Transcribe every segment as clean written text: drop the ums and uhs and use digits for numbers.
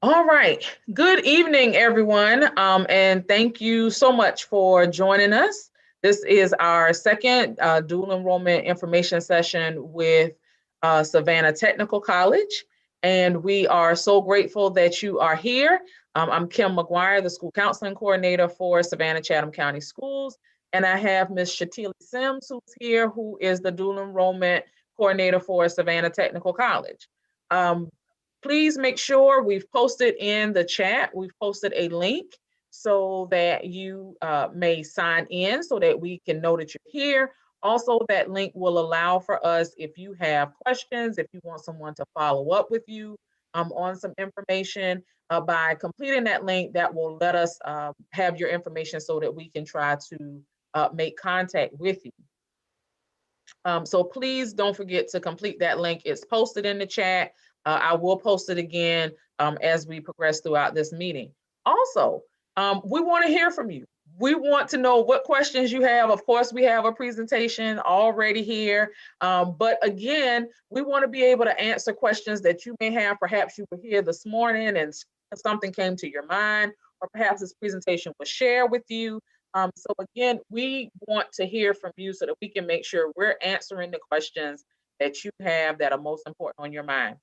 All right. Good evening, everyone. And thank you so much for joining us. This is our second dual enrollment information session with Savannah Technical College. And we are so grateful that you are here. I'm Kim McGuire, the school counseling coordinator for Savannah Chatham County Schools. And I have Ms. Shatili Sims, who's here, who is the dual enrollment coordinator for Savannah Technical College. Please make sure we've posted in the chat, we've posted a link so that you may sign in so that we can know that you're here. Also, that link will allow for us, if you have questions, if you want someone to follow up with you on some information, by completing that link, that will let us have your information so that we can try to make contact with you. So please don't forget to complete that link. It's posted in the chat. I will post it again as we progress throughout this meeting. Also, we want to hear from you. We want to know what questions you have. Of course, we have a presentation already here. But again, we want to be able to answer questions that you may have. Perhaps you were here this morning and something came to your mind, or perhaps this presentation was shared with you. So again, we want to hear from you so that we can make sure we're answering the questions that you have that are most important on your mind.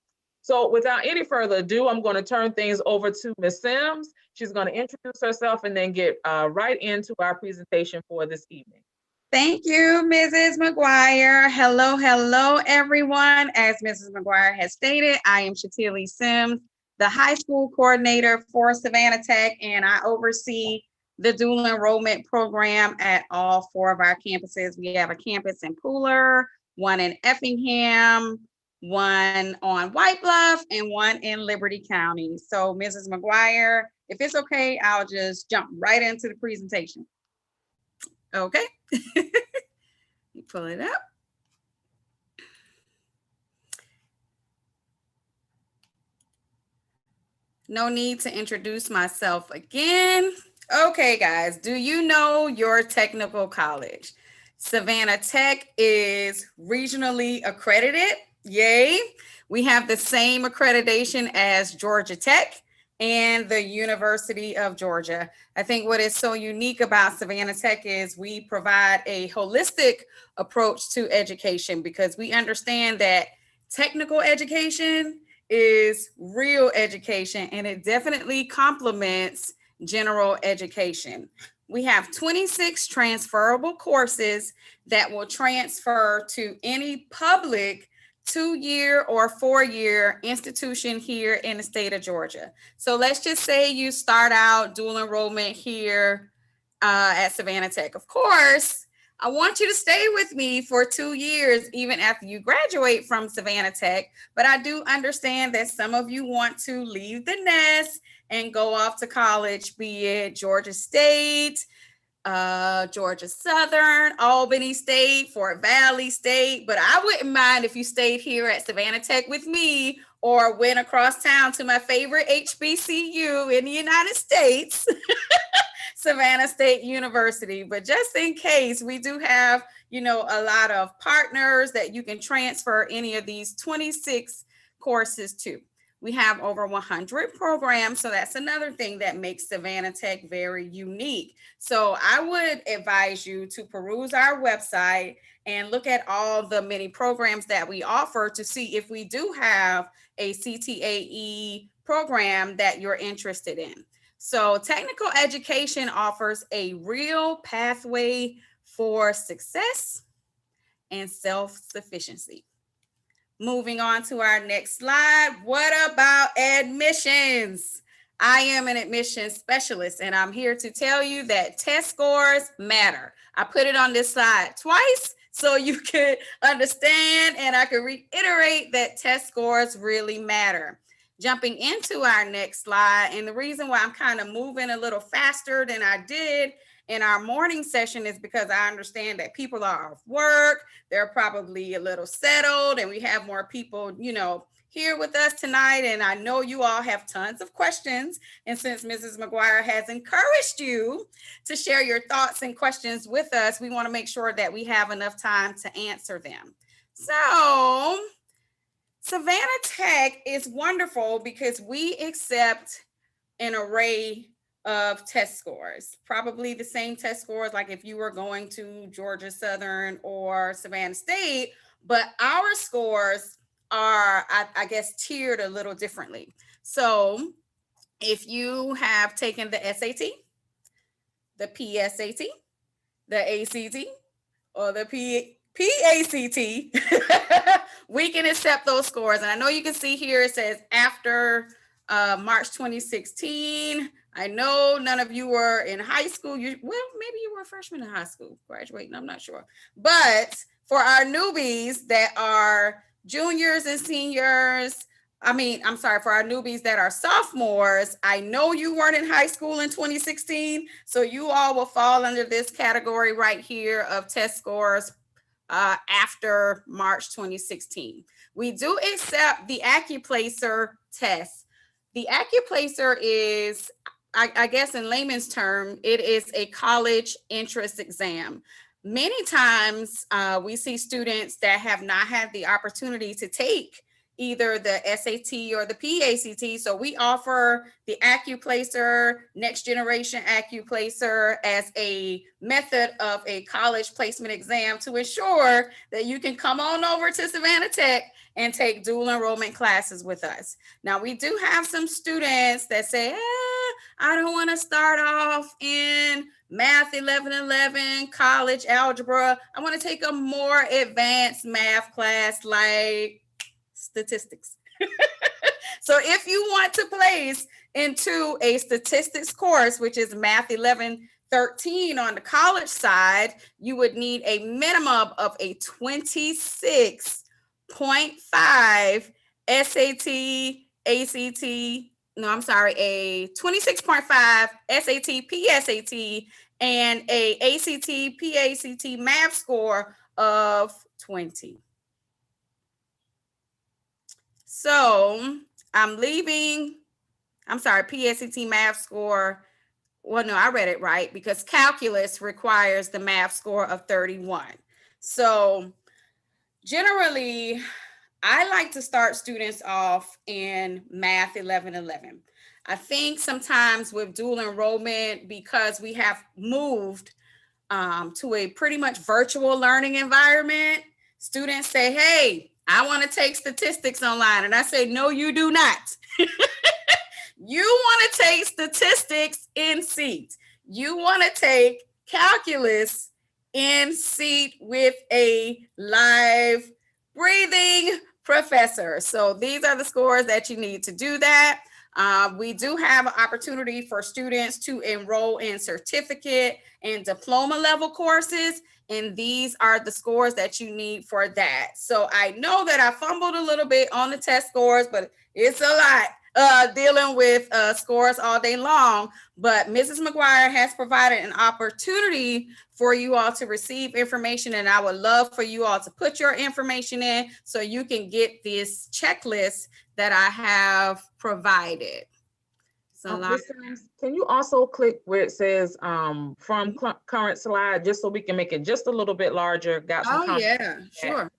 So without any further ado, I'm going to turn things over to Ms. Sims. She's going to introduce herself and then get right into our presentation for this evening. Thank you, Mrs. McGuire. Hello, everyone. As Mrs. McGuire has stated, I am Shatili Sims, the high school coordinator for Savannah Tech, and I oversee the dual enrollment program at all 4 of our campuses. We have a campus in Pooler, one in Effingham, one on White Bluff, and one in Liberty County. So, Mrs. McGuire, if it's okay, I'll just jump right into the presentation. Okay. Pull it up. No need to introduce myself again. Okay, guys, do you know your technical college? Savannah Tech is regionally accredited. Yay. We have the same accreditation as Georgia Tech and the University of Georgia. I think what is so unique about Savannah Tech is we provide a holistic approach to education, because we understand that technical education is real education, and it definitely complements general education. We have 26 transferable courses that will transfer to any public 2-year or 4-year institution here in the state of Georgia. So let's just say you start out dual enrollment here at Savannah Tech. Of course, I want you to stay with me for 2 years, even after you graduate from Savannah Tech. But I do understand that some of you want to leave the nest and go off to college, be it Georgia State, Georgia Southern, Albany State, Fort Valley State. But I wouldn't mind if you stayed here at Savannah Tech with me, or went across town to my favorite HBCU in the United States, Savannah State University. But just in case, we do have, a lot of partners that you can transfer any of these 26 courses to. We have over 100 programs, so that's another thing that makes Savannah Tech very unique. So I would advise you to peruse our website and look at all the many programs that we offer to see if we do have a CTAE program that you're interested in. So technical education offers a real pathway for success and self-sufficiency. Moving on to our next slide. What about admissions? I am an admissions specialist, and I'm here to tell you that test scores matter. I put it on this slide twice so you could understand, and I could reiterate that test scores really matter. Jumping into our next slide, and the reason why I'm kind of moving a little faster than I did in our morning session is because I understand that people are off work, they're probably a little settled, and we have more people, here with us tonight. And I know you all have tons of questions. And since Mrs. McGuire has encouraged you to share your thoughts and questions with us, we want to make sure that we have enough time to answer them. So Savannah Tech is wonderful because we accept an array of test scores, probably the same test scores like if you were going to Georgia Southern or Savannah State, but our scores are, I guess, tiered a little differently. So if you have taken the SAT, the PSAT, the ACT, or the PACT, we can accept those scores. And I know you can see here it says after March 2016. I know none of you were in high school. Maybe you were a freshman in high school graduating. I'm not sure. But for our newbies that are juniors and seniors, for our newbies that are sophomores, I know you weren't in high school in 2016, so you all will fall under this category right here of test scores after March 2016. We do accept the AccuPlacer test. The AccuPlacer is, I guess in layman's term, it is a college entrance exam. Many times we see students that have not had the opportunity to take either the SAT or the PACT. So we offer the AccuPlacer, next generation AccuPlacer, as a method of a college placement exam to ensure that you can come on over to Savannah Tech and take dual enrollment classes with us. Now, we do have some students that say, I don't want to start off in Math 1111, college algebra. I want to take a more advanced math class like statistics. So if you want to place into a statistics course, which is Math 1113 on the college side, you would need a minimum of a 26.5 SAT, ACT, a 26.5 SAT, PSAT, and a ACT, PACT math score of 20. So I'm leaving, PSAT math score. Well, no, I read it right because calculus requires the math score of 31. So generally, I like to start students off in Math 1111. I think sometimes with dual enrollment, because we have moved to a pretty much virtual learning environment, students say, hey, I want to take statistics online. And I say, no, you do not. You want to take statistics in seat. You want to take calculus in seat with a live breathing professor. So these are the scores that you need to do that. We do have an opportunity for students to enroll in certificate and diploma level courses. And these are the scores that you need for that. So I know that I fumbled a little bit on the test scores, but it's a lot dealing with scores all day long. But Mrs. McGuire has provided an opportunity for you all to receive information. And I would love for you all to put your information in so you can get this checklist that I have provided. So can you also click where it says from current slide, just so we can make it just a little bit larger? Got some comments. Yeah, sure.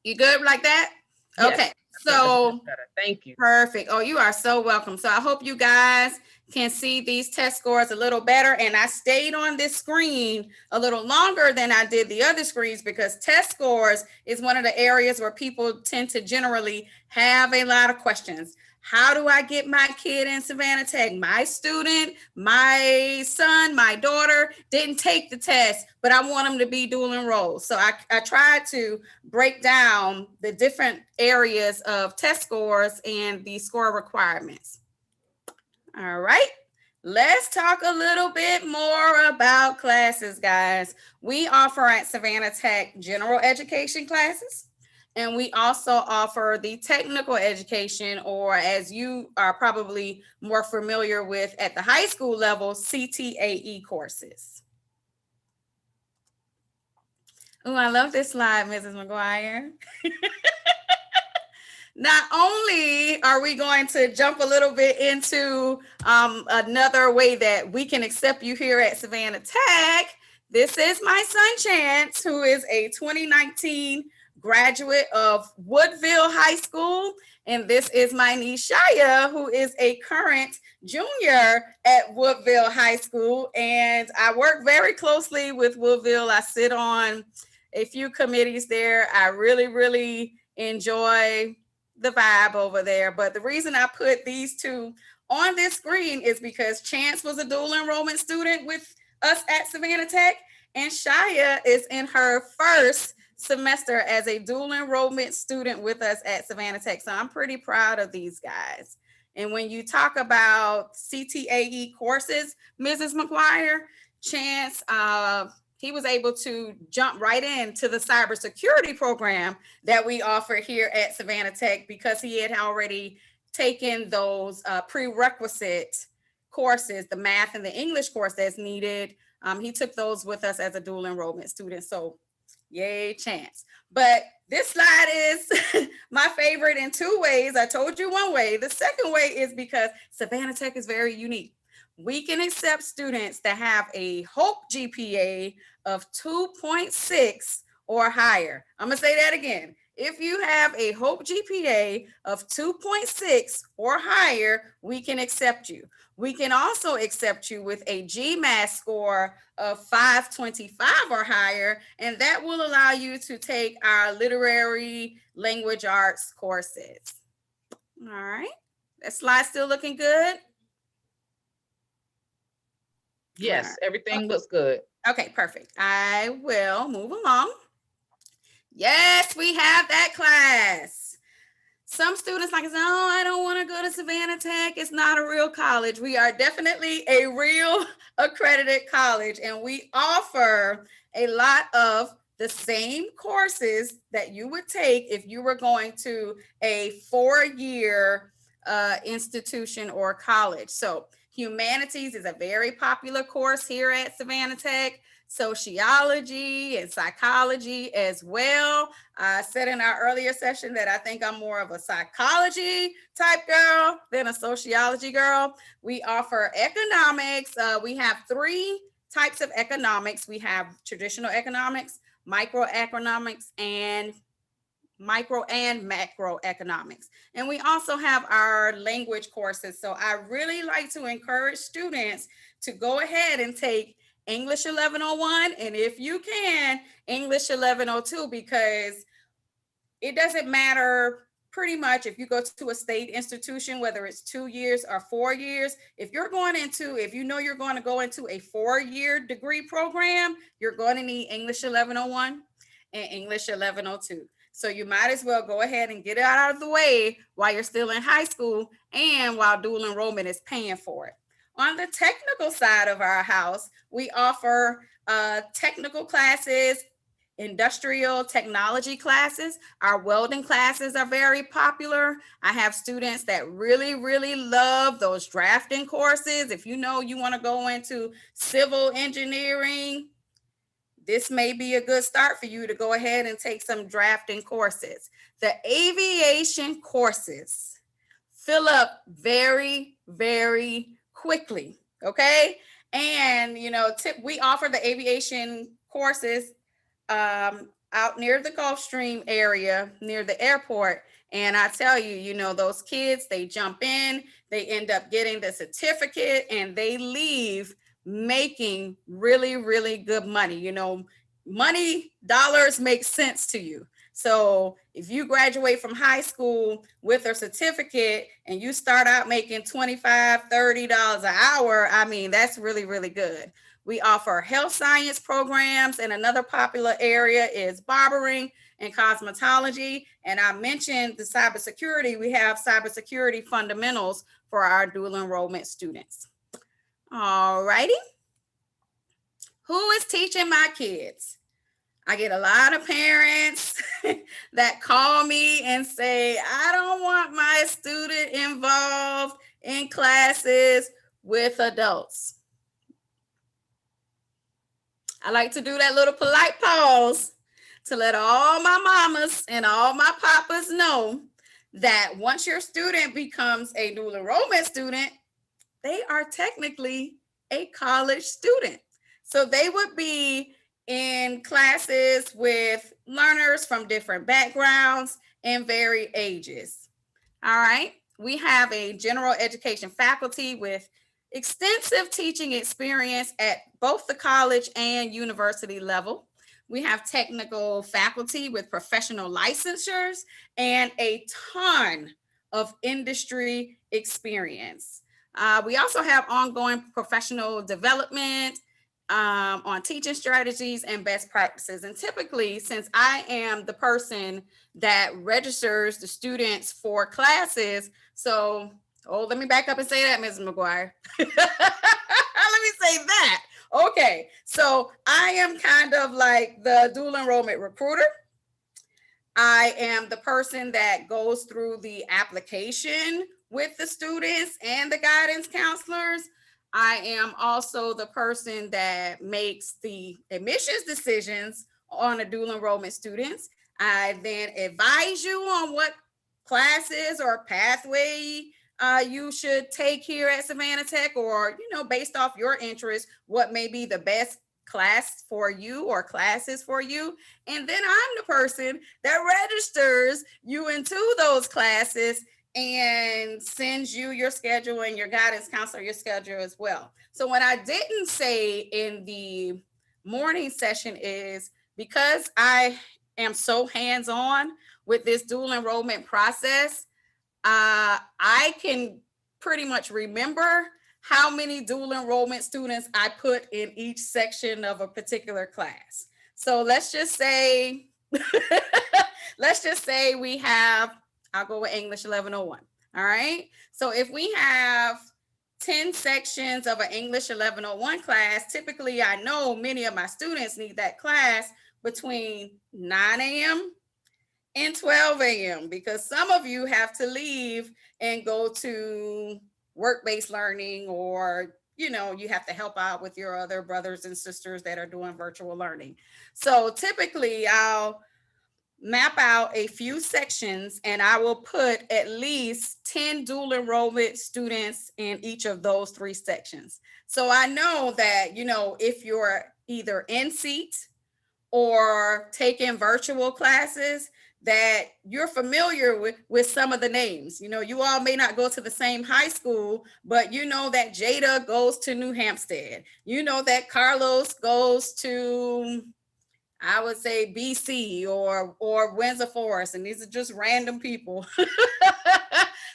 You good like that? Yes. Okay. So thank you. Perfect. Oh, you are so welcome. So I hope you guys can see these test scores a little better. And I stayed on this screen a little longer than I did the other screens because test scores is one of the areas where people tend to generally have a lot of questions. How do I get my kid in Savannah Tech? My student, my son, my daughter didn't take the test, but I want them to be dual enrolled. So I tried to break down the different areas of test scores and the score requirements. All right, let's talk a little bit more about classes, guys. We offer at Savannah Tech general education classes. And we also offer the technical education, or as you are probably more familiar with at the high school level, CTAE courses. Oh, I love this slide, Mrs. McGuire. Not only are we going to jump a little bit into another way that we can accept you here at Savannah Tech, this is my son Chance, who is a 2019 graduate of Woodville High School. And this is my niece Shia, who is a current junior at Woodville High School. And I work very closely with Woodville. I sit on a few committees there. I really, really enjoy the vibe over there. But the reason I put these two on this screen is because Chance was a dual enrollment student with us at Savannah Tech, and Shia is in her first semester as a dual enrollment student with us at Savannah Tech. So I'm pretty proud of these guys. And when you talk about CTAE courses, Mrs. McGuire, Chance, he was able to jump right into the cybersecurity program that we offer here at Savannah Tech because he had already taken those prerequisite courses, the math and the English course that's needed. He took those with us as a dual enrollment student. So yay, Chance. But this slide is my favorite in two ways. I told you one way. The second way is because Savannah Tech is very unique. We can accept students that have a HOPE GPA of 2.6 or higher. I'm going to say that again. If you have a HOPE GPA of 2.6 or higher, we can accept you. We can also accept you with a GMAT score of 525 or higher, and that will allow you to take our literary language arts courses. All right. That slide still looking good? Yes, everything looks good. Okay, perfect. I will move along. Yes, we have that class. Some students like, oh, I don't want to go to Savannah Tech. It's not a real college. We are definitely a real accredited college, and we offer a lot of the same courses that you would take if you were going to a four-year institution or college. So humanities is a very popular course here at Savannah Tech. Sociology and psychology as well. I said in our earlier session that I think I'm more of a psychology type girl than a sociology girl. We offer economics. We have three types of economics. We have traditional economics, microeconomics, and micro and macroeconomics. And we also have our language courses. So I really like to encourage students to go ahead and take English 1101, and if you can, English 1102, because it doesn't matter pretty much if you go to a state institution, whether it's 2 years or 4 years. If you know you're going to go into a 4-year degree program, you're going to need English 1101 and English 1102. So you might as well go ahead and get it out of the way while you're still in high school and while dual enrollment is paying for it. On the technical side of our house, we offer technical classes, industrial technology classes. Our welding classes are very popular. I have students that really, really love those drafting courses. If you know you want to go into civil engineering, this may be a good start for you to go ahead and take some drafting courses. The aviation courses fill up very, very quickly, okay? And, we offer the aviation courses out near the Gulfstream area, near the airport. And I tell you, those kids, they jump in, they end up getting the certificate, and they leave making really, really good money. Money, dollars make sense to you. So if you graduate from high school with a certificate and you start out making $25, $30 an hour, that's really, really good. We offer health science programs, and another popular area is barbering and cosmetology. And I mentioned the cybersecurity. We have cybersecurity fundamentals for our dual enrollment students. All righty. Who is teaching my kids? I get a lot of parents that call me and say, I don't want my student involved in classes with adults. I like to do that little polite pause to let all my mamas and all my papas know that once your student becomes a dual enrollment student, they are technically a college student. So they would be in classes with learners from different backgrounds and varied ages. All right. We have a general education faculty with extensive teaching experience at both the college and university level. We have technical faculty with professional licensures and a ton of industry experience. We also have ongoing professional development on teaching strategies and best practices. And typically, since I am the person that registers the students for classes, let me back up and say that, Ms. McGuire. Let me say that. Okay, so I am kind of like the dual enrollment recruiter. I am the person that goes through the application with the students and the guidance counselors. I am also the person that makes the admissions decisions on the dual enrollment students. I then advise you on what classes or pathway you should take here at Savannah Tech, or, based off your interest, what may be the best class for you or classes for you. And then I'm the person that registers you into those classes and sends you your schedule and your guidance counselor your schedule as well. So what I didn't say in the morning session is, because I am so hands-on with this dual enrollment process, I can pretty much remember how many dual enrollment students I put in each section of a particular class. So let's just say, we have, I'll go with English 1101. All right. So if we have 10 sections of an English 1101 class, typically I know many of my students need that class between 9 a.m. and 12 a.m. because some of you have to leave and go to work-based learning, or you have to help out with your other brothers and sisters that are doing virtual learning. So typically I'll map out a few sections and I will put at least 10 dual enrollment students in each of those 3 sections. So I know that, if you're either in seat or taking virtual classes, that you're familiar with some of the names. You all may not go to the same high school, but you know that Jada goes to New Hampstead. You know that Carlos goes to, I would say, BC or Windsor Forest, and these are just random people.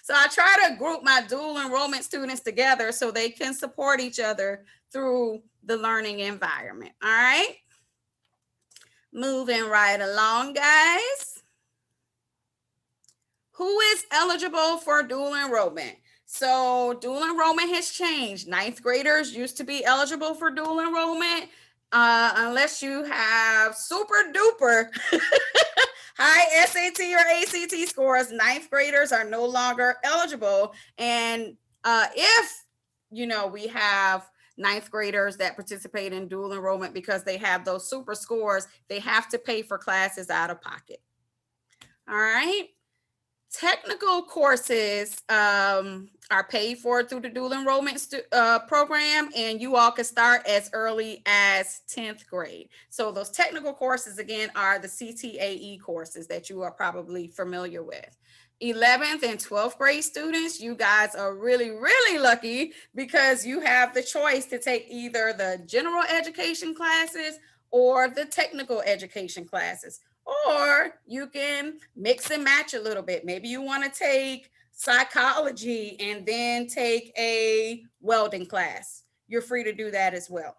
So I try to group my dual enrollment students together so they can support each other through the learning environment. All right. Moving right along, guys. Who is eligible for dual enrollment? So dual enrollment has changed. 9th graders used to be eligible for dual enrollment. Unless you have super duper high SAT or ACT scores, 9th graders are no longer eligible. And if, we have 9th graders that participate in dual enrollment because they have those super scores, they have to pay for classes out of pocket. All right. Technical courses are paid for through the dual enrollment program, and you all can start as early as 10th grade. So those technical courses, again, are the CTAE courses that you are probably familiar with. 11th and 12th grade students, you guys are really, really lucky because you have the choice to take either the general education classes or the technical education classes. Or you can mix and match a little bit. Maybe you want to take psychology and then take a welding class. You're free to do that as well.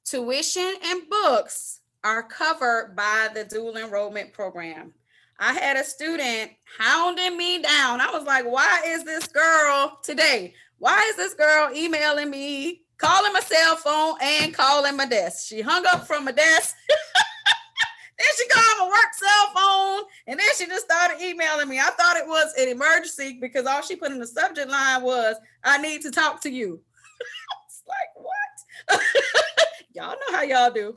Tuition and books are covered by the dual enrollment program. I had a student hounding me down. I was like, why is this girl today? Why is this girl emailing me, calling my cell phone and calling my desk? She hung up from my desk. Then she called my work cell phone, and then she just started emailing me. I thought it was an emergency because all she put in the subject line was, I need to talk to you. It's like, what? Y'all know how y'all do.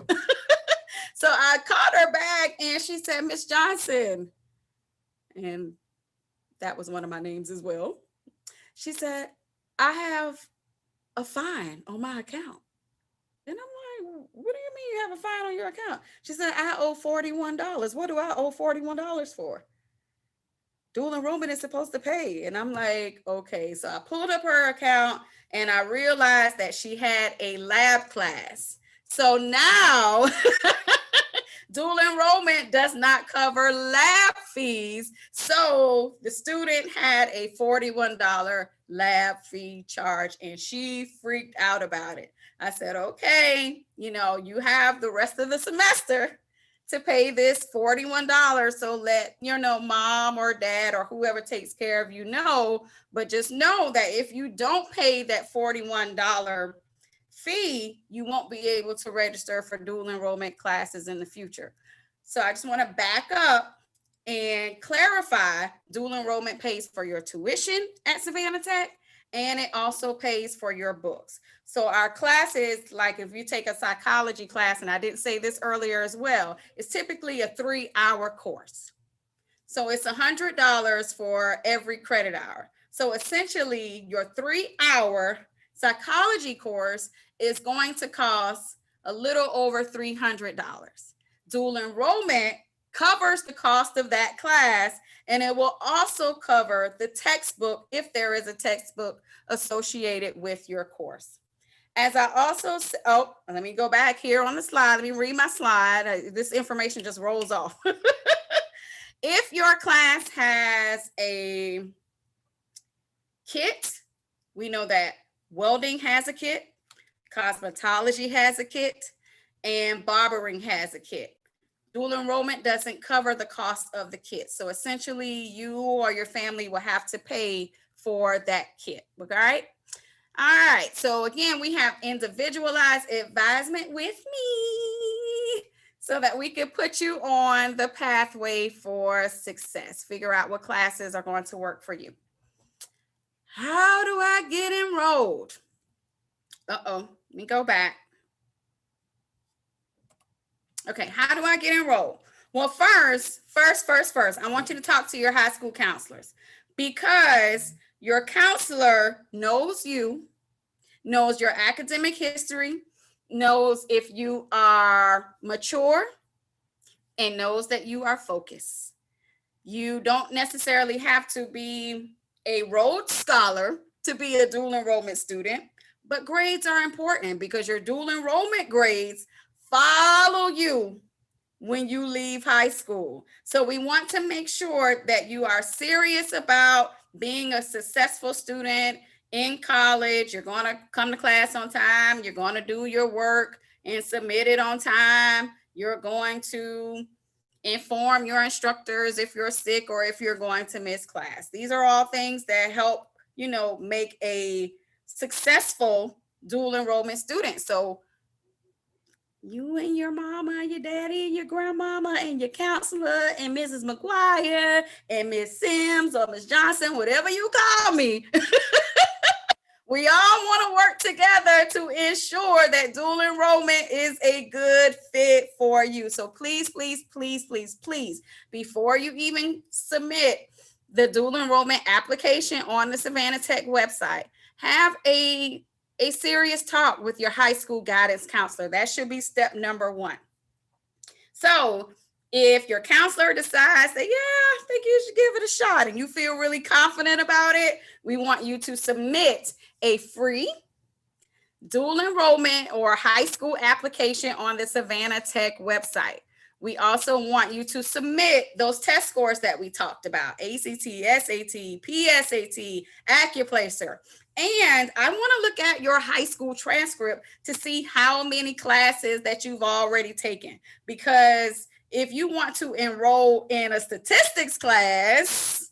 So I called her back and she said, Miss Johnson, and that was one of my names as well. She said, I have a fine on my account. And I'm what do you mean you have a fine on your account? She said, I owe $41. What do I owe $41 for? Dual enrollment is supposed to pay. And I'm like, okay. So I pulled up her account and I realized that she had a lab class. So now dual enrollment does not cover lab fees. So the student had a $41 lab fee charge and she freaked out about it. I said, okay, you have the rest of the semester to pay this $41. So let mom or dad or whoever takes care of you know, but just know that if you don't pay that $41 fee, you won't be able to register for dual enrollment classes in the future. So I just want to back up and clarify, dual enrollment pays for your tuition at Savannah Tech, and it also pays for your books. So our classes, like if you take a psychology class, and I didn't say this earlier as well, it's typically a 3-hour course. So it's $100 for every credit hour. So essentially your 3-hour psychology course is going to cost a little over $300. Dual enrollment covers the cost of that class, and it will also cover the textbook if there is a textbook associated with your course. As I also, let me go back here on the slide. Let me read my slide. This information just rolls off. If your class has a kit, we know that welding has a kit, cosmetology has a kit, and barbering has a kit. Dual enrollment doesn't cover the cost of the kit. So essentially you or your family will have to pay for that kit. Okay, all right? All right, so again, we have individualized advisement with me so that we can put you on the pathway for success. Figure out what classes are going to work for you. How do I get enrolled? Let me go back. Okay, how do I get enrolled? Well, first, I want you to talk to your high school counselors, because your counselor knows you, knows your academic history, knows if you are mature, and knows that you are focused. You don't necessarily have to be a Rhodes Scholar to be a dual enrollment student, but grades are important because your dual enrollment grades follow you when you leave high school. So we want to make sure that you are serious about being a successful student in college. You're going to come to class on time. You're going to do your work and submit it on time. You're going to inform your instructors if you're sick or if you're going to miss class. These are all things that help, make a successful dual enrollment student. So you and your mama and your daddy and your grandmama and your counselor and Mrs. McGuire and Miss Sims or Miss Johnson, whatever you call me, we all want to work together to ensure that dual enrollment is a good fit for you. So please, please, please, please, please, before you even submit the dual enrollment application on the Savannah Tech website, have a serious talk with your high school guidance counselor. That should be step number 1. So if your counselor decides that, I think you should give it a shot, and you feel really confident about it, we want you to submit a free dual enrollment or high school application on the Savannah Tech website. We also want you to submit those test scores that we talked about: ACT, SAT, PSAT, Accuplacer. And I want to look at your high school transcript to see how many classes that you've already taken. Because if you want to enroll in a statistics class,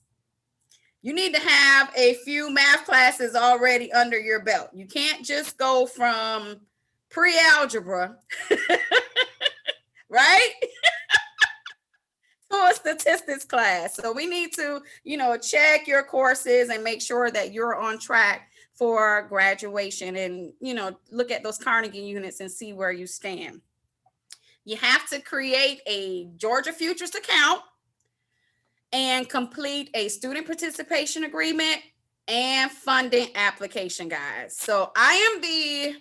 you need to have a few math classes already under your belt. You can't just go from pre-algebra, right? To a statistics class. So we need to, check your courses and make sure that you're on track for graduation, and, look at those Carnegie units and see where you stand. You have to create a Georgia Futures account and complete a student participation agreement and funding application, guys. So I am the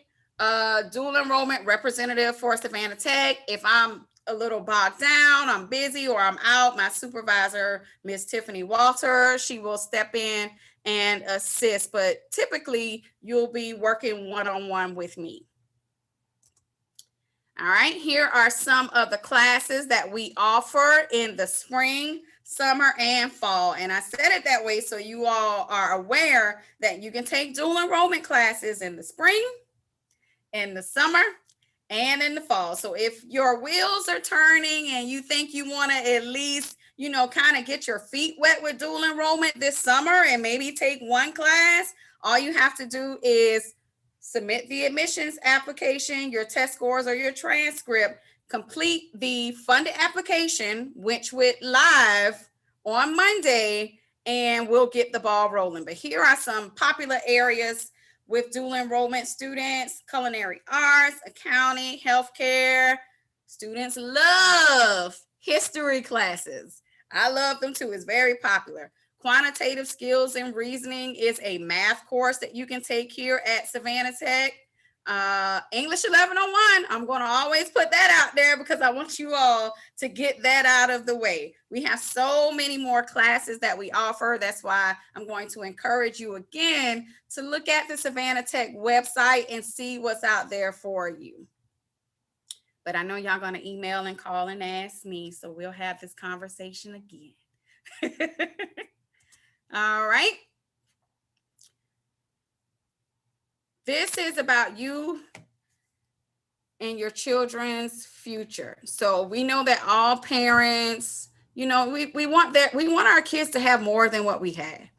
dual enrollment representative for Savannah Tech. If I'm a little bogged down, I'm busy, or I'm out, my supervisor, Miss Tiffany Walter, she will step in and assist. But typically, you'll be working one-on-one with me. All right, here are some of the classes that we offer in the spring, summer, and fall. And I said it that way so you all are aware that you can take dual enrollment classes in the spring, in the summer, and in the fall. So if your wheels are turning and you think you want to at least, you know, kind of get your feet wet with dual enrollment this summer and maybe take one class, all you have to do is submit the admissions application, your test scores, or your transcript, complete the funded application, which went live on Monday, and we'll get the ball rolling. But here are some popular areas with dual enrollment students: culinary arts, accounting, healthcare. Students love history classes. I love them too. It's very popular. Quantitative skills and reasoning is a math course that you can take here at Savannah Tech. English 1101, I'm going to always put that out there because I want you all to get that out of the way. We have so many more classes that we offer. That's why I'm going to encourage you again to look at the Savannah Tech website and see what's out there for you. But I know y'all going to email and call and ask me, so we'll have this conversation again. All right. This is about you and your children's future. So we know that all parents, you know, we want our kids to have more than what we had.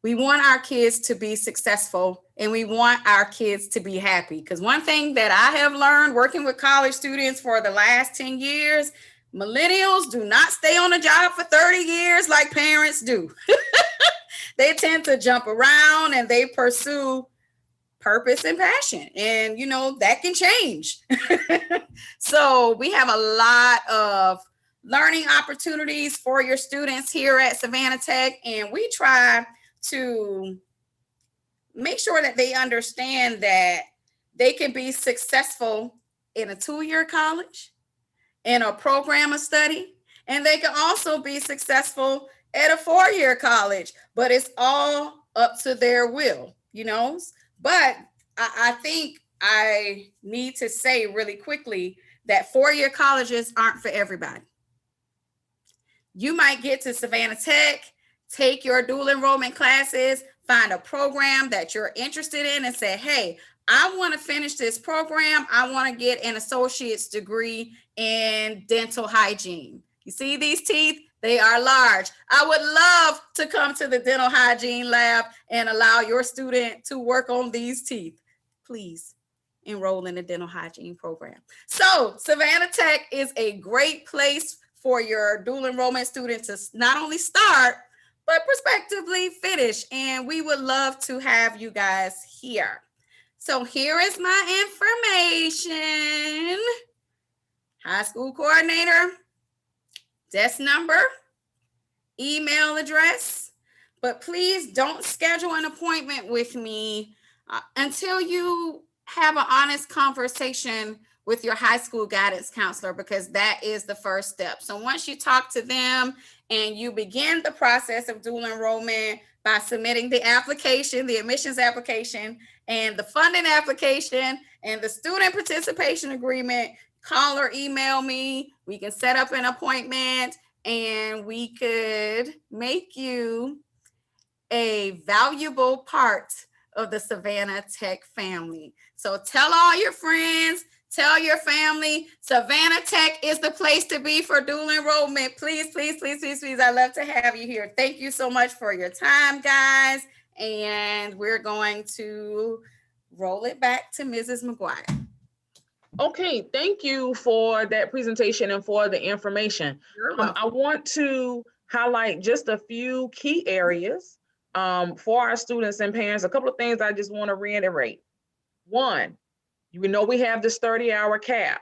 We want our kids to be successful, and we want our kids to be happy. Because one thing that I have learned working with college students for the last 10 years, millennials do not stay on a job for 30 years like parents do. They tend to jump around and they pursue purpose and passion. And, you know, that can change. So we have a lot of learning opportunities for your students here at Savannah Tech. And we try to make sure that they understand that they can be successful in a 2-year college, in a program of study, and they can also be successful at a 4-year college, but it's all up to their will, you know. But I think I need to say really quickly that 4-year colleges aren't for everybody. You might get to Savannah Tech, take your dual enrollment classes, find a program that you're interested in and say, hey, I want to finish this program. I want to get an associate's degree in dental hygiene. You see these teeth? They are large. I would love to come to the dental hygiene lab and allow your student to work on these teeth. Please enroll in the dental hygiene program. So Savannah Tech is a great place for your dual enrollment students to not only start, but prospectively finish. And we would love to have you guys here. So here is my information. High school coordinator, desk number, email address, but please don't schedule an appointment with me until you have an honest conversation with your high school guidance counselor, because that is the first step. So once you talk to them and you begin the process of dual enrollment by submitting the application, the admissions application, and the funding application, and the student participation agreement, call or email me. We can set up an appointment and we could make you a valuable part of the Savannah Tech family. So tell all your friends, tell your family, Savannah Tech is the place to be for dual enrollment. Please, please, please, please, please. I'd love to have you here. Thank you so much for your time, guys. And we're going to roll it back to Mrs. McGuire. Okay, thank you for that presentation and for the information. I want to highlight just a few key areas for our students and parents. A couple of things I just want to reiterate. One, you know we have this 30-hour cap,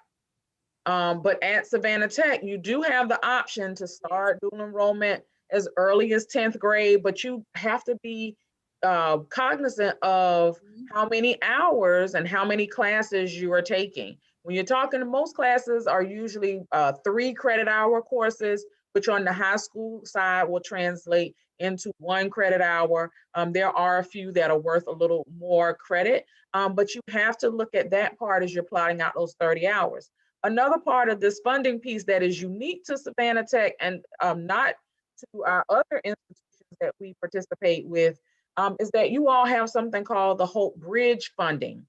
but at Savannah Tech, you do have the option to start dual enrollment as early as 10th grade, but you have to be cognizant of how many hours and how many classes you are taking. When you're talking, most classes are usually 3 credit hour courses, which on the high school side will translate into 1 credit hour. There are a few that are worth a little more credit, but you have to look at that part as you're plotting out those 30 hours. Another part of this funding piece that is unique to Savannah Tech and not to our other institutions that we participate with is that you all have something called the Hope Bridge funding.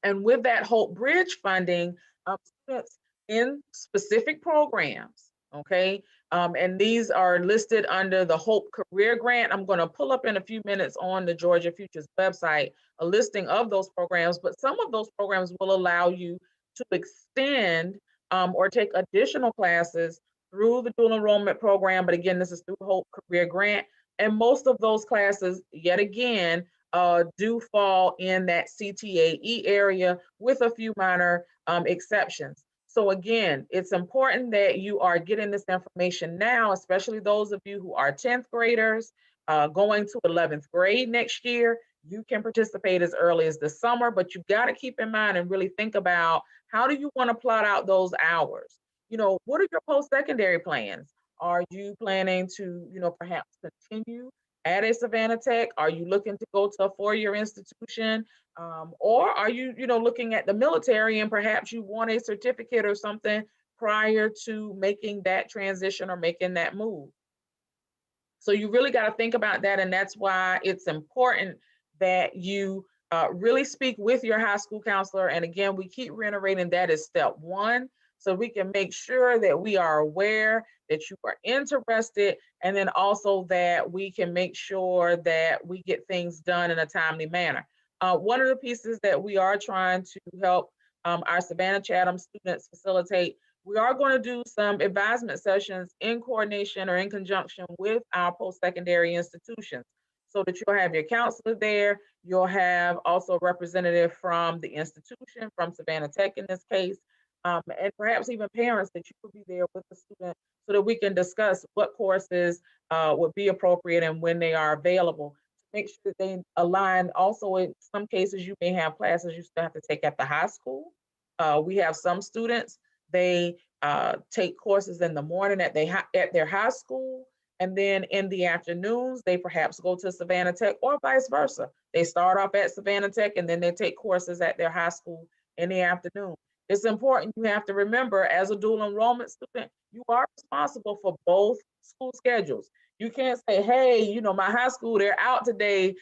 And with that Hope Bridge funding, students in specific programs, okay, and these are listed under the Hope Career Grant. I'm going to pull up in a few minutes on the Georgia Futures website a listing of those programs, but some of those programs will allow you to extend or take additional classes through the dual enrollment program. But again, this is through Hope Career Grant. And most of those classes, yet again, do fall in that CTAE area with a few minor exceptions. So again, it's important that you are getting this information now, especially those of you who are 10th graders going to 11th grade next year. You can participate as early as the summer, but you've got to keep in mind and really think about how do you want to plot out those hours? You know, what are your post-secondary plans? Are you planning to, you know, perhaps continue at a Savannah Tech? Are you looking to go to a 4-year institution? Or are you, you know, looking at the military and perhaps you want a certificate or something prior to making that transition or making that move? So you really got to think about that. And that's why it's important that you really speak with your high school counselor. And again, we keep reiterating that is step 1. So we can make sure that we are aware that you are interested, and then also that we can make sure that we get things done in a timely manner. One of the pieces that we are trying to help our Savannah Chatham students facilitate, we are going to do some advisement sessions in coordination or in conjunction with our post-secondary institutions, so that you'll have your counselor there. You'll have also a representative from the institution, from Savannah Tech in this case, and perhaps even parents that you could be there with the student so that we can discuss what courses would be appropriate and when they are available. Make sure that they align. Also, in some cases, you may have classes you still have to take at the high school. We have some students, they take courses in the morning at their high school, and then in the afternoons, they perhaps go to Savannah Tech or vice versa. They start off at Savannah Tech and then they take courses at their high school in the afternoon. It's important, you have to remember, as a dual enrollment student, you are responsible for both school schedules. You can't say, hey, you know, my high school, they're out today,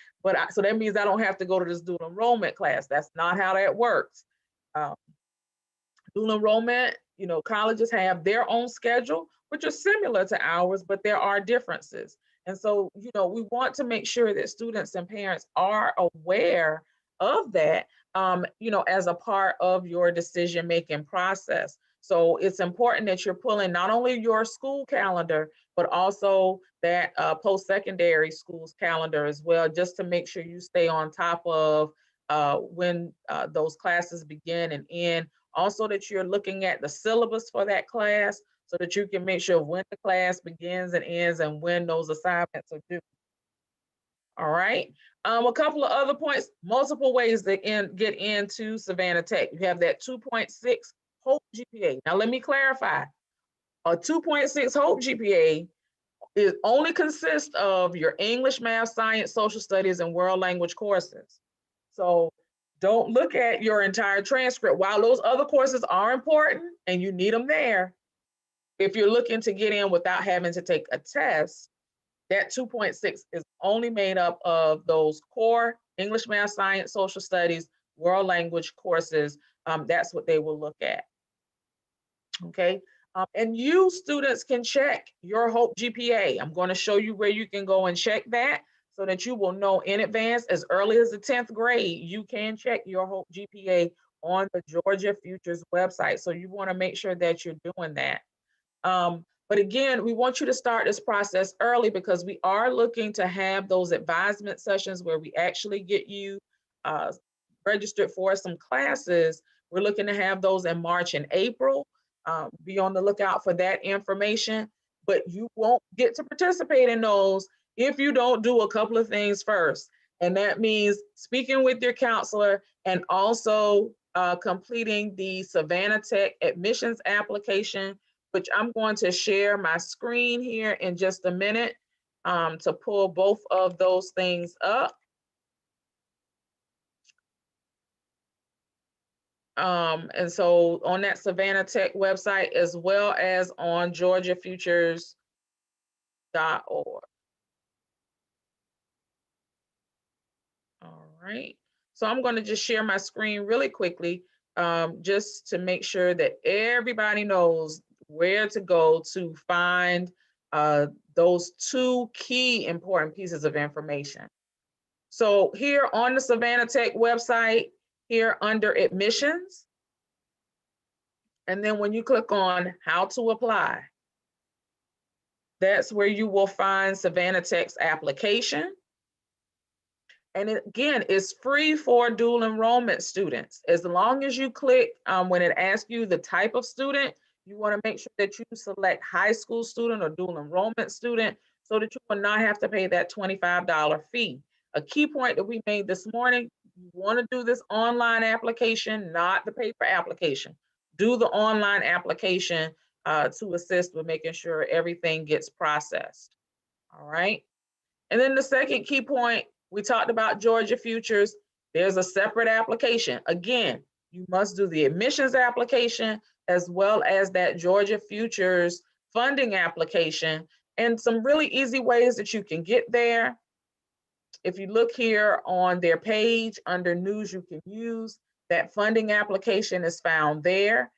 so that means I don't have to go to this dual enrollment class. That's not how that works. Dual enrollment, you know, colleges have their own schedule, which are similar to ours, but there are differences. And so, you know, we want to make sure that students and parents are aware of that, you know, as a part of your decision-making process. So it's important that you're pulling not only your school calendar, but also that post-secondary school's calendar as well, just to make sure you stay on top of when those classes begin and end. Also, that you're looking at the syllabus for that class so that you can make sure when the class begins and ends and when those assignments are due. All right. A couple of other points, multiple ways to get into Savannah Tech. You have that 2.6 Hope GPA. Now, let me clarify. A 2.6 Hope GPA only consists of your English, math, science, social studies, and world language courses. So don't look at your entire transcript. While those other courses are important and you need them there, if you're looking to get in without having to take a test, that 2.6 is only made up of those core English, math, science, social studies, world language courses. That's what they will look at. Okay. And you students can check your Hope GPA. I'm going to show you where you can go and check that so that you will know in advance, as early as the 10th grade, you can check your Hope GPA on the Georgia Futures website. So you want to make sure that you're doing that. But again, we want you to start this process early because we are looking to have those advisement sessions where we actually get you registered for some classes. We're looking to have those in March and April. Be on the lookout for that information, but you won't get to participate in those if you don't do a couple of things first. And that means speaking with your counselor and also completing the Savannah Tech admissions application, which I'm going to share my screen here in just a minute to pull both of those things up. And so on that Savannah Tech website, as well as on georgiafutures.org. All right. So I'm going to just share my screen really quickly, just to make sure that everybody knows where to go to find those two key important pieces of information. So here on the Savannah Tech website, here under admissions, and then when you click on how to apply, that's where you will find Savannah Tech's application. And again, it's free for dual enrollment students. As long as you click, when it asks you the type of student, you want to make sure that you select high school student or dual enrollment student so that you will not have to pay that $25 fee. A key point that we made this morning, you want to do this online application, not the paper application. Do the online application to assist with making sure everything gets processed. All right. And then the second key point, we talked about Georgia Futures. There's a separate application. Again, you must do the admissions application as well as that Georgia Futures funding application, and some really easy ways that you can get there. If you look here on their page under news you can use, that funding application is found there.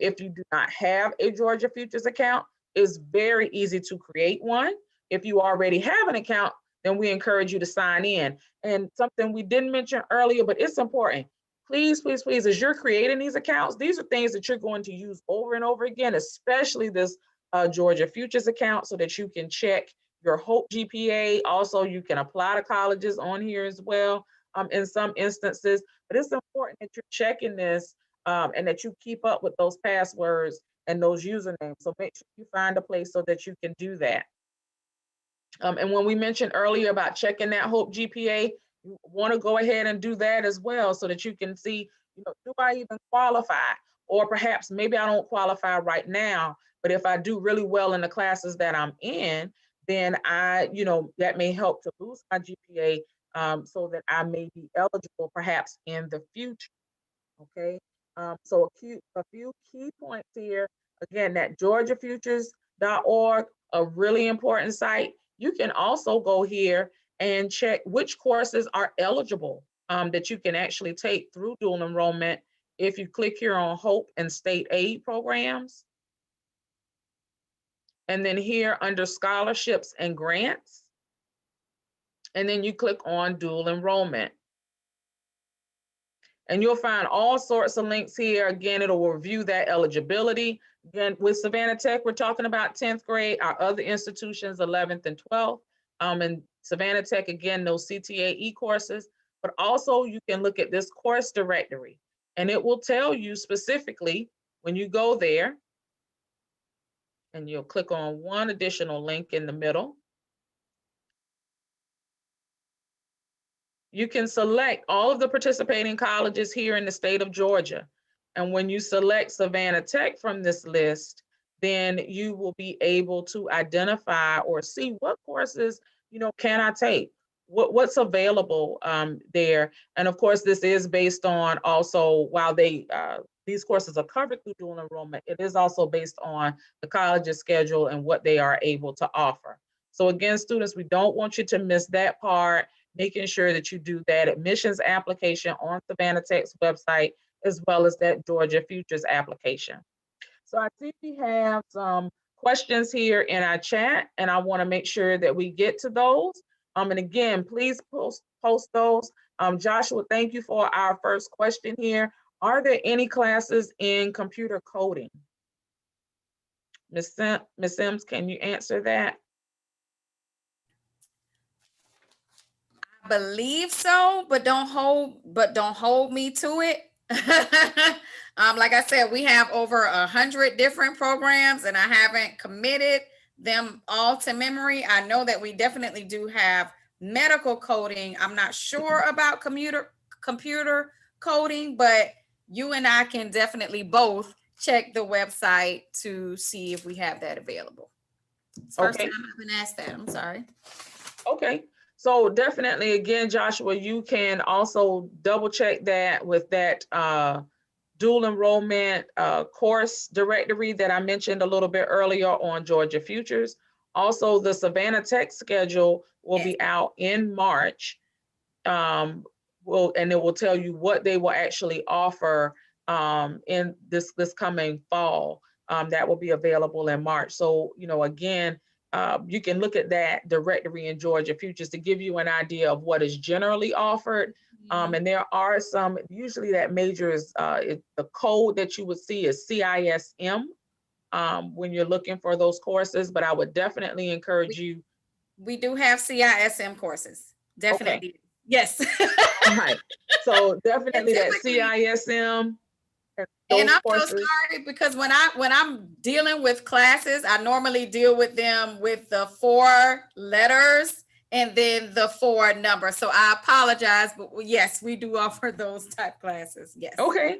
If you do not have a Georgia Futures account, it's very easy to create one. If you already have an account, then we encourage you to sign in. And something we didn't mention earlier, but it's important. Please, please, please, as you're creating these accounts, these are things that you're going to use over and over again, especially this Georgia Futures account, so that you can check your Hope GPA. Also, you can apply to colleges on here as well in some instances. But it's important that you're checking this and that you keep up with those passwords and those usernames. So make sure you find a place so that you can do that. And when we mentioned earlier about checking that Hope GPA, you want to go ahead and do that as well so that you can see, do I even qualify? Or perhaps maybe I don't qualify right now, but if I do really well in the classes that I'm in, then that may help to boost my GPA so that I may be eligible perhaps in the future. Okay. So a few key points here. Again, that georgiafutures.org, a really important site. You can also go here and check which courses are eligible that you can actually take through dual enrollment. If you click here on Hope and State Aid Programs, and then here under Scholarships and Grants, and then you click on Dual Enrollment. And you'll find all sorts of links here. Again, it'll review that eligibility. Again, with Savannah Tech, we're talking about 10th grade, our other institutions, 11th and 12th. And Savannah Tech, again, those CTAE courses, but also you can look at this course directory and it will tell you specifically when you go there, and you'll click on one additional link in the middle. You can select all of the participating colleges here in the state of Georgia. And when you select Savannah Tech from this list, then you will be able to identify or see what courses, can I take? What's available there? And of course, this is based on also, while these courses are covered through dual enrollment, it is also based on the college's schedule and what they are able to offer. So again, students, we don't want you to miss that part, making sure that you do that admissions application on Savannah Tech's website, as well as that Georgia Futures application. So I see we have some questions here in our chat, and I want to make sure that we get to those. And again, please post those. Joshua, thank you for our first question here. Are there any classes in computer coding? Ms. Sims, can you answer that? I believe so, but don't hold me to it. Like I said, we have over 100 different programs, and I haven't committed them all to memory. I know that we definitely do have medical coding. I'm not sure about computer coding, but you and I can definitely both check the website to see if we have that available. It's the first Okay. time I've been asked that. I'm sorry. Okay. So definitely, again, Joshua, you can also double check that with that dual enrollment course directory that I mentioned a little bit earlier on Georgia Futures. Also, the Savannah Tech schedule will be out in March. And it will tell you what they will actually offer in this coming fall. That will be available in March. So, again, you can look at that directory in Georgia Futures to give you an idea of what is generally offered. And there are some, usually that major is the code that you would see is CISM when you're looking for those courses, but I would definitely encourage you. We do have CISM courses. Definitely. Okay. Yes. Right. So definitely that CISM. And I'm so sorry because when I'm dealing with classes, I normally deal with them with the 4 letters and then the 4 numbers. So I apologize, but yes, we do offer those type classes. Yes. Okay.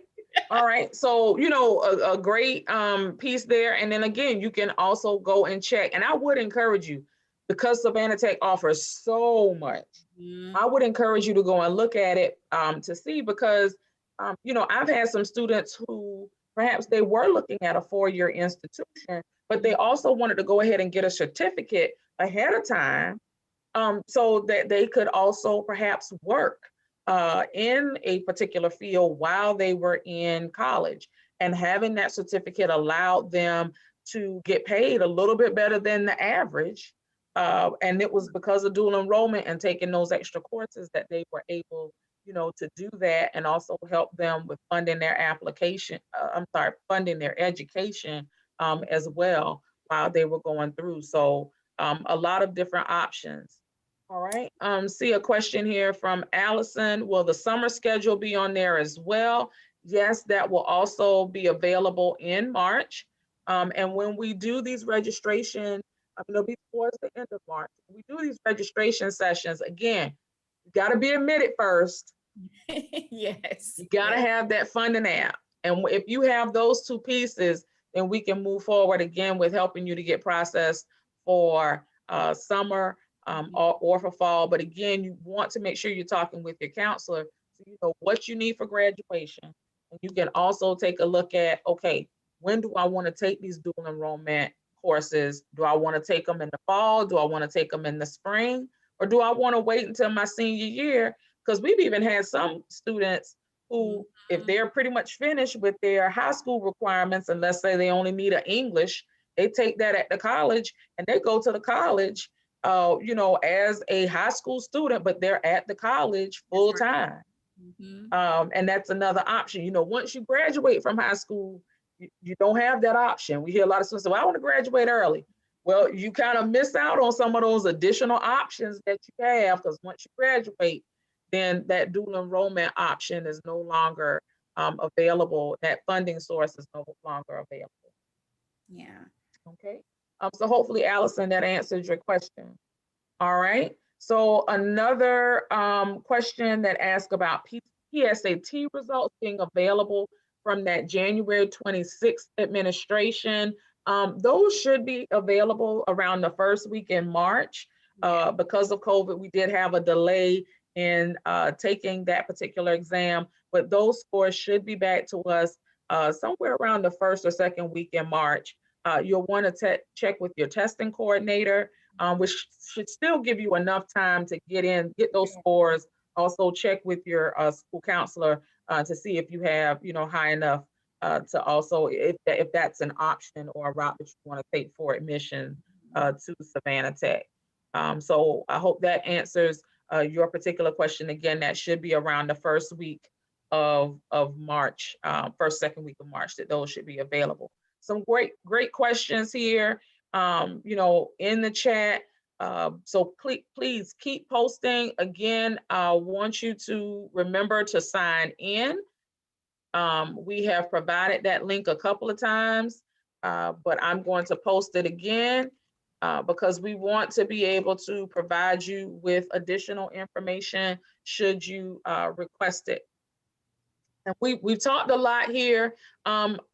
All right. So, a great piece there. And then again, you can also go and check. And I would encourage you, because Savannah Tech offers so much, I would encourage you to go and look at it to see, because I've had some students who perhaps they were looking at a 4-year institution, but they also wanted to go ahead and get a certificate ahead of time so that they could also perhaps work in a particular field while they were in college. And having that certificate allowed them to get paid a little bit better than the average. And it was because of dual enrollment and taking those extra courses that they were able to do that, and also help them with funding their application, funding their education as well while they were going through. So a lot of different options. All right. See a question here from Allison. Will the summer schedule be on there as well? Yes, that will also be available in March. And when we do these registration, it'll be towards the end of March. When we do these registration sessions, again, you got to be admitted first. Yes. You got to have that funding app. And if you have those 2 pieces, then we can move forward again with helping you to get processed for summer or for fall. But again, you want to make sure you're talking with your counselor so you know what you need for graduation. And you can also take a look at, okay, when do I want to take these dual enrollment courses? Do I want to take them in the fall? Do I want to take them in the spring? Or do I want to wait until my senior year? Because we've even had some students who, if they're pretty much finished with their high school requirements, and let's say they only need an English, they take that at the college and they go to the college, as a high school student, but they're at the college full time. And that's another option. Once you graduate from high school, you don't have that option. We hear a lot of students say, well, I want to graduate early. Well, you kind of miss out on some of those additional options that you have, because once you graduate, then that dual enrollment option is no longer available. That funding source is no longer available. Yeah. Okay. So hopefully, Allison, that answers your question. All right. So another question that asks about PSAT results being available from that January 26th administration. Those should be available around the first week in March. Because of COVID, we did have a delay in taking that particular exam, but those scores should be back to us somewhere around the first or second week in March. You'll want to check with your testing coordinator, which should still give you enough time to get those scores. Also check with your school counselor to see if you have, high enough to also, if that's an option or a route that you want to take for admission to Savannah Tech. So I hope that answers your particular question. Again, that should be around the first week of March, first, second week of March, that those should be available. Some great questions here, in the chat. So please keep posting. Again, I want you to remember to sign in. We have provided that link a couple of times, but I'm going to post it again. because we want to be able to provide you with additional information should you request it. And we've talked a lot here.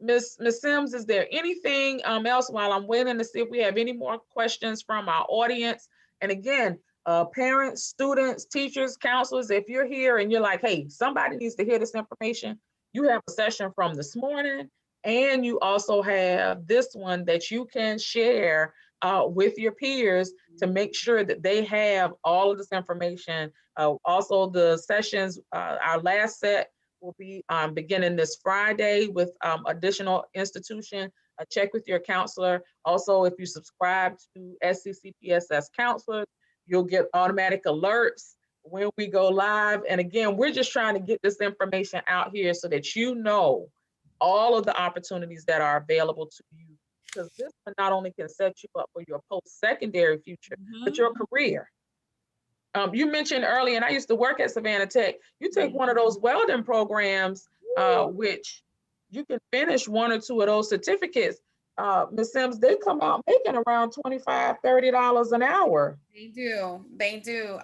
Ms. Sims, is there anything else while I'm waiting to see if we have any more questions from our audience? And again, parents, students, teachers, counselors, if you're here and you're like, hey, somebody needs to hear this information, you have a session from this morning, and you also have this one that you can share with your peers to make sure that they have all of this information. Also, the sessions, our last set will be beginning this Friday with additional institution. Check with your counselor. Also, if you subscribe to SCCPSS counselors, you'll get automatic alerts when we go live. And again, we're just trying to get this information out here so that you know all of the opportunities that are available to you, because this one not only can set you up for your post-secondary future, but your career. You mentioned earlier, and I used to work at Savannah Tech, you take one of those welding programs, which you can finish one or two of those certificates. Ms. Sims, they come out making around $25, $30 an hour. They do. They do.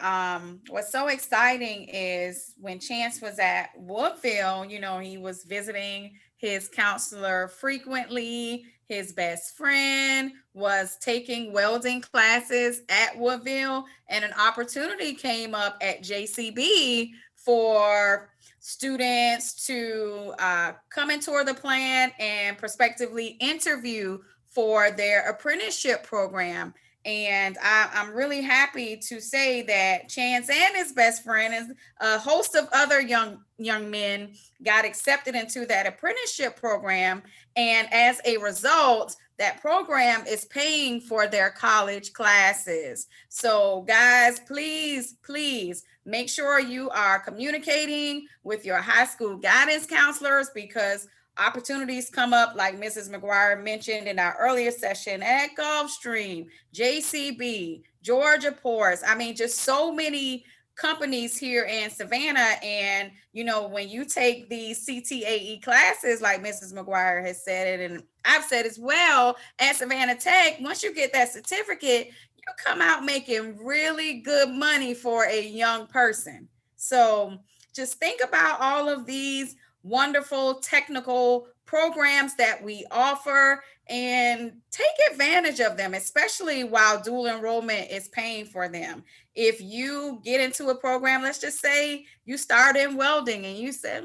What's so exciting is when Chance was at Woodville, you know, he was visiting his counselor frequently. His best friend was taking welding classes at Woodville, and an opportunity came up at JCB for students to come and tour the plant and prospectively interview for their apprenticeship program. And I'm really happy to say that Chance and his best friend and a host of other young men got accepted into that apprenticeship program. And as a result, that program is paying for their college classes. So guys, please make sure you are communicating with your high school guidance counselors, because opportunities come up, like Mrs. McGuire mentioned in our earlier session, at Gulfstream, JCB, Georgia Ports. I mean, just so many companies here in Savannah. And, you know, when you take these CTAE classes, like Mrs. McGuire has said it, and I've said as well, at Savannah Tech, once you get that certificate, you come out making really good money for a young person. So just think about all of these wonderful technical programs that we offer and take advantage of them, especially while dual enrollment is paying for them. If you get into a program, let's just say you start in welding and you said,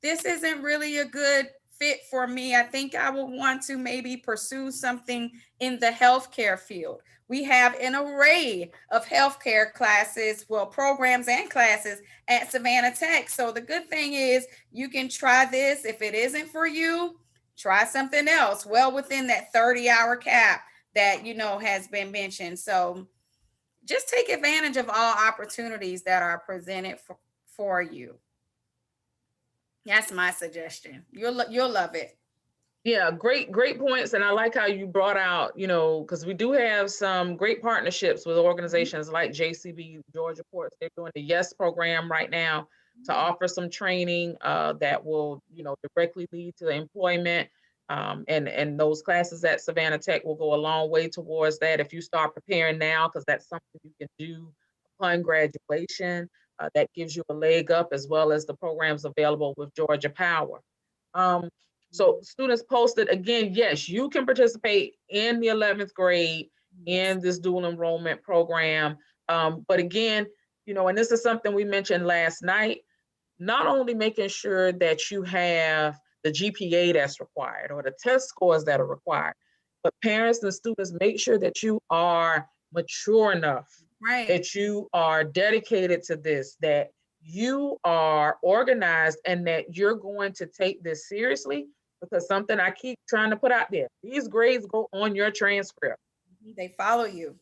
this isn't really a good fit for me. I think I would want to maybe pursue something in the healthcare field. We have an array of healthcare classes, well, programs and classes at Savannah Tech. So the good thing is you can try this. If it isn't for you, try something else well within that 30-hour cap that, you know, has been mentioned. So just take advantage of all opportunities that are presented for you. That's my suggestion. You'll love it. Yeah, great points. And I like how you brought out, you know, because we do have some great partnerships with organizations like JCB, Georgia Ports. They're doing the YES program right now to offer some training that will, you know, directly lead to employment. And those classes at Savannah Tech will go a long way towards that if you start preparing now, because that's something you can do upon graduation. That gives you a leg up, as well as the programs available with Georgia Power. So students posted again, yes, you can participate in the 11th grade in this dual enrollment program. But again, you know, and this is something we mentioned last night, not only making sure that you have the GPA that's required or the test scores that are required, but parents and students, make sure that you are mature enough, right, that you are dedicated to this, that you are organized, and that you're going to take this seriously. Because something I keep trying to put out there, these grades go on your transcript. They follow you,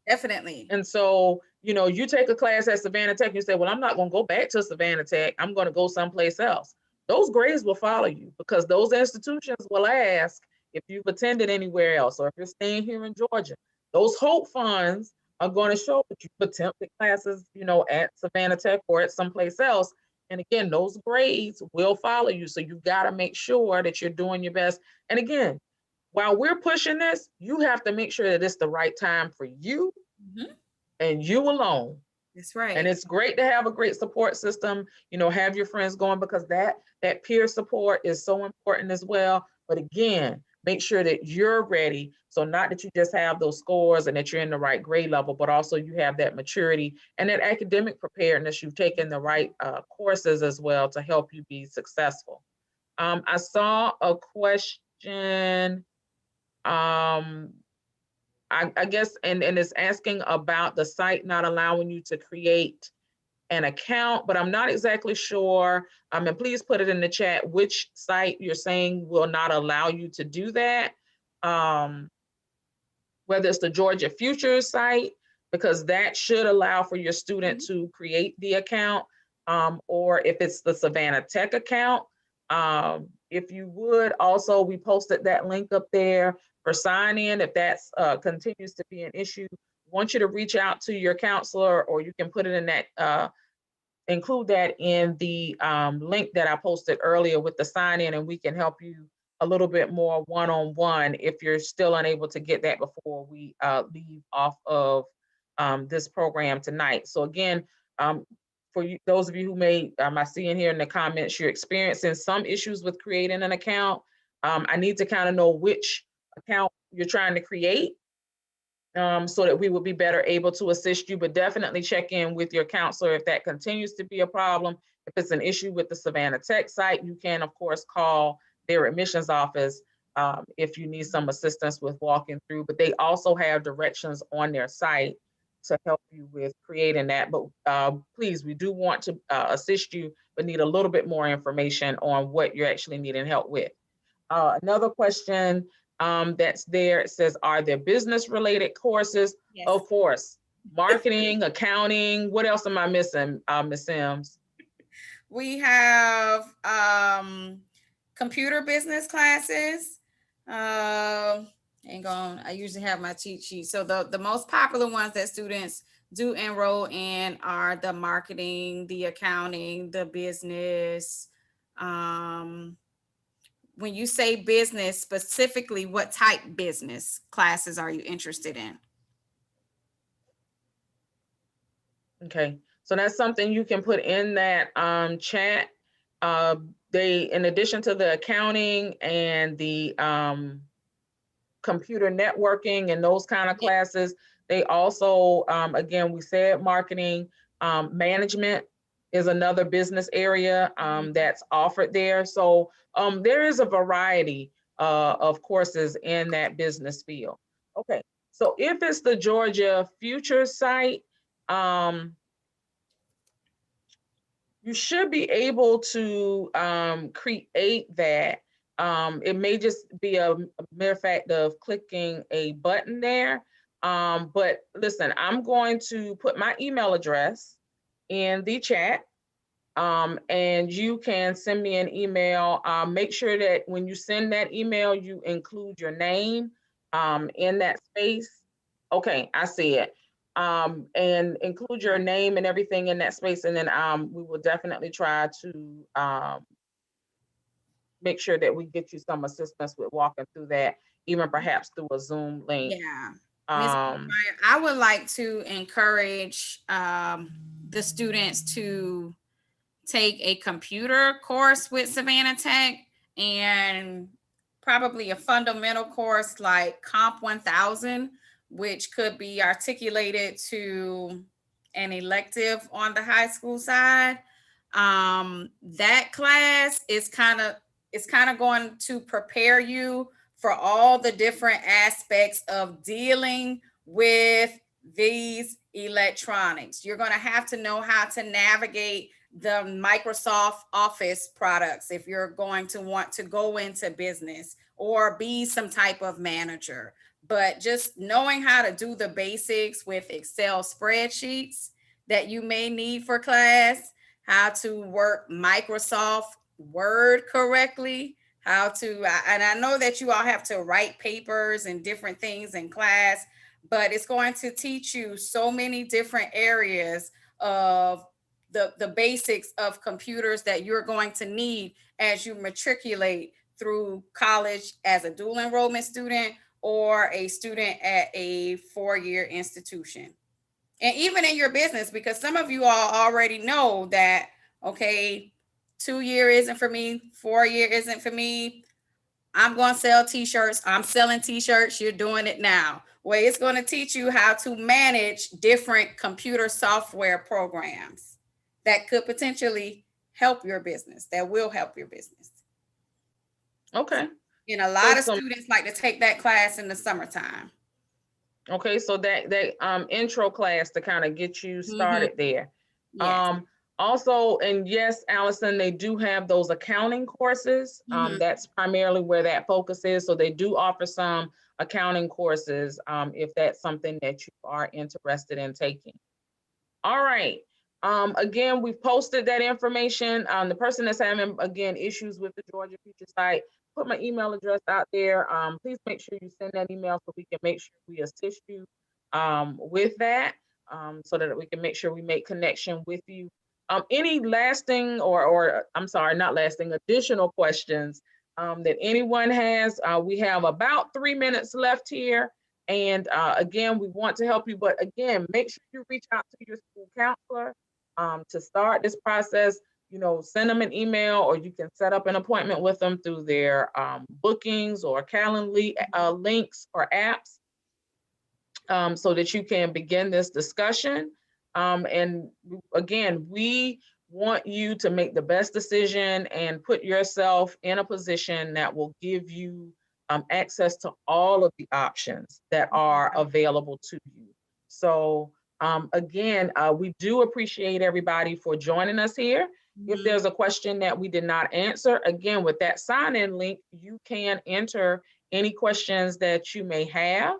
definitely. And so, you know, you take a class at Savannah Tech, you say, well, I'm not going to go back to Savannah Tech. I'm going to go someplace else. Those grades will follow you, because those institutions will ask if you've attended anywhere else, or if you're staying here in Georgia. Those HOPE funds are going to show that you've attempted classes, you know, at Savannah Tech or at someplace else. And again, those grades will follow you. So you've got to make sure that you're doing your best. And again, while we're pushing this, you have to make sure that it's the right time for you and you alone. That's right. And it's great to have a great support system, have your friends going, because that peer support is so important as well. But again, make sure that you're ready. So not that you just have those scores and that you're in the right grade level, but also you have that maturity and that academic preparedness. You've taken the right courses as well to help you be successful. I saw a question, I guess, and it's asking about the site not allowing you to create an account, but I'm not exactly sure. And please put it in the chat which site you're saying will not allow you to do that. Whether it's the Georgia Futures site, because that should allow for your student to create the account, or if it's the Savannah Tech account. If you would also, we posted that link up there for sign in. If that's continues to be an issue, I want you to reach out to your counselor, or you can put it in that, include that in the link that I posted earlier with the sign in, and we can help you a little bit more one-on-one if you're still unable to get that before we leave off of this program tonight. So again, for you, those of you who may, I see in here in the comments, you're experiencing some issues with creating an account. I need to kind of know which account you're trying to create, so that we will be better able to assist you, but definitely check in with your counselor if that continues to be a problem. If it's an issue with the Savannah Tech site, you can, of course, call their admissions office if you need some assistance with walking through, but they also have directions on their site to help you with creating that. But please, we do want to assist you, but need a little bit more information on what you're actually needing help with. Another question that's there, it says, are there business related courses? Yes. Of course, marketing, accounting. What else am I missing, Ms. Sims? We have computer business classes. I usually have my cheat sheet. So the most popular ones that students do enroll in are the marketing, the accounting, the business. When you say business, specifically, what type business classes are you interested in? Okay, so that's something you can put in that chat. They, in addition to the accounting and the computer networking and those kind of classes, they also, again, we said marketing, management is another business area that's offered there. So there is a variety of courses in that business field. Okay, so if it's the Georgia Future site, you should be able to create that. It may just be a mere fact of clicking a button there. But listen, I'm going to put my email address in the chat, and you can send me an email. Make sure that when you send that email, you include your name in that space. Okay, I see it. And include your name and everything in that space. And then we will definitely try to make sure that we get you some assistance with walking through that, even perhaps through a Zoom link. Yeah. I would like to encourage the students to take a computer course with Savannah Tech, and probably a fundamental course like Comp 1000, which could be articulated to an elective on the high school side. That class is kind of going to prepare you for all the different aspects of dealing with these electronics. You're going to have to know how to navigate the Microsoft Office products if you're going to want to go into business or be some type of manager. But just knowing how to do the basics with Excel spreadsheets that you may need for class, how to work Microsoft Word correctly, and I know that you all have to write papers and different things in class, but it's going to teach you so many different areas of the basics of computers that you're going to need as you matriculate through college as a dual enrollment student or a student at a 4-year institution. And even in your business, because some of you all already know that, okay, 2-year isn't for me, 4-year isn't for me. I'm going to sell t-shirts. I'm selling t-shirts. You're doing it now. Well, it's going to teach you how to manage different computer software programs that could potentially help your business, that will help your business. Okay. And a lot of students like to take that class in the summertime. Okay, so that intro class to kind of get you started there. Yes. Also, and yes, Allison, they do have those accounting courses. That's primarily where that focus is. So they do offer some accounting courses if that's something that you are interested in taking. All right. Again, we've posted that information. The person that's having, again, issues with the Georgia Future site, put my email address out there. Please make sure you send that email so we can make sure we assist you with that, so that we can make sure we make connection with you. Any lasting or I'm sorry, not lasting, additional questions that anyone has? We have about 3 minutes left here. And again, we want to help you, but again, make sure you reach out to your school counselor to start this process. You know, send them an email, or you can set up an appointment with them through their bookings or Calendly links or apps, so that you can begin this discussion. And again, we want you to make the best decision and put yourself in a position that will give you access to all of the options that are available to you. So again, we do appreciate everybody for joining us here. If there's a question that we did not answer, again, with that sign-in link, you can enter any questions that you may have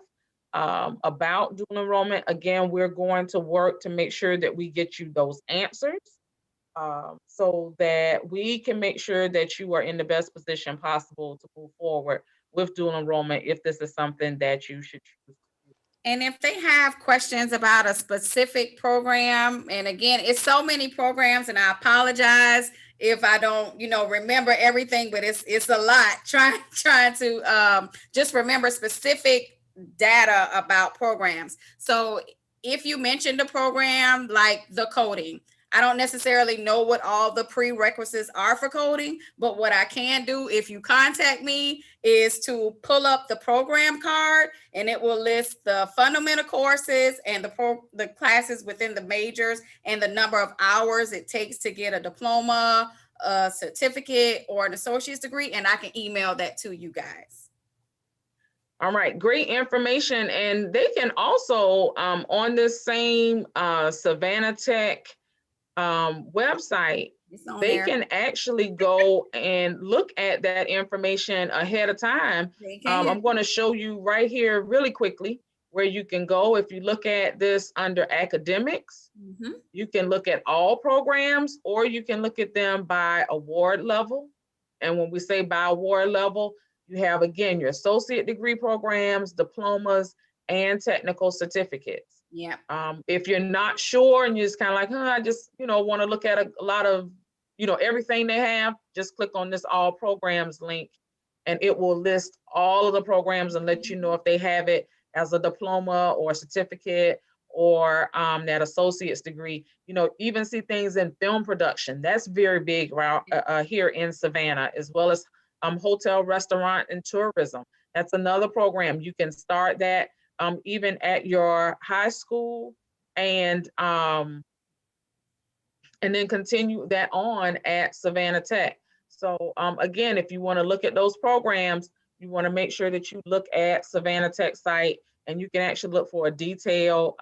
about dual enrollment. Again, we're going to work to make sure that we get you those answers, so that we can make sure that you are in the best position possible to move forward with dual enrollment if this is something that you should choose. And if they have questions about a specific program, and again, it's so many programs, and I apologize if I don't, remember everything, but it's a lot trying to just remember specific data about programs. So if you mentioned a program like the coding, I don't necessarily know what all the prerequisites are for coding, but what I can do if you contact me is to pull up the program card, and it will list the fundamental courses and the classes within the majors and the number of hours it takes to get a diploma, a certificate, or an associate's degree, and I can email that to you guys. All right, great information. And they can also, on this same Savannah Tech website, they can actually go and look at that information ahead of time. I'm going to show you right here really quickly where you can go. If you look at this under academics, you can look at all programs, or you can look at them by award level. And when we say by award level, you have, again, your associate degree programs, diplomas, and technical certificates. Yeah. If you're not sure and you're just kind of like, I just, want to look at a lot of, everything they have, just click on this all programs link, and it will list all of the programs and let you know if they have it as a diploma or a certificate or that associate's degree. Even see things in film production. That's very big around here in Savannah, as well as hotel, restaurant, and tourism. That's another program. You can start that even at your high school, and then continue that on at Savannah Tech. So again, if you want to look at those programs, you want to make sure that you look at Savannah Tech site, and you can actually look for a detailed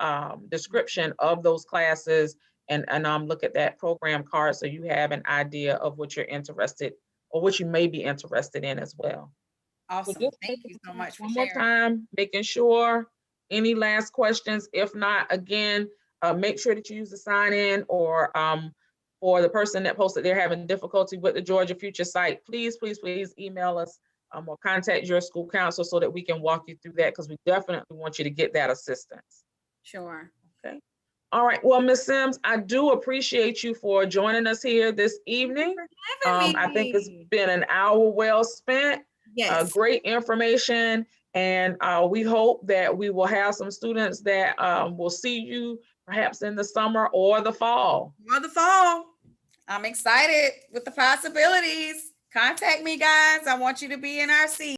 description of those classes, and look at that program card so you have an idea of what you're interested, or what you may be interested in as well. Awesome. So thank you so much for one more time, making sure. Any last questions? If not, again, make sure that you use the sign in, or for the person that posted they're having difficulty with the Georgia Future site, please email us or contact your school counselor so that we can walk you through that, because we definitely want you to get that assistance. Sure. Okay. All right. Well, Ms. Sims, I do appreciate you for joining us here this evening. Having I think it's me. been an hour well spent. Yes. Great information. And we hope that we will have some students that will see you perhaps in the summer or the fall. For the fall. I'm excited with the possibilities. Contact me, guys. I want you to be in our seat.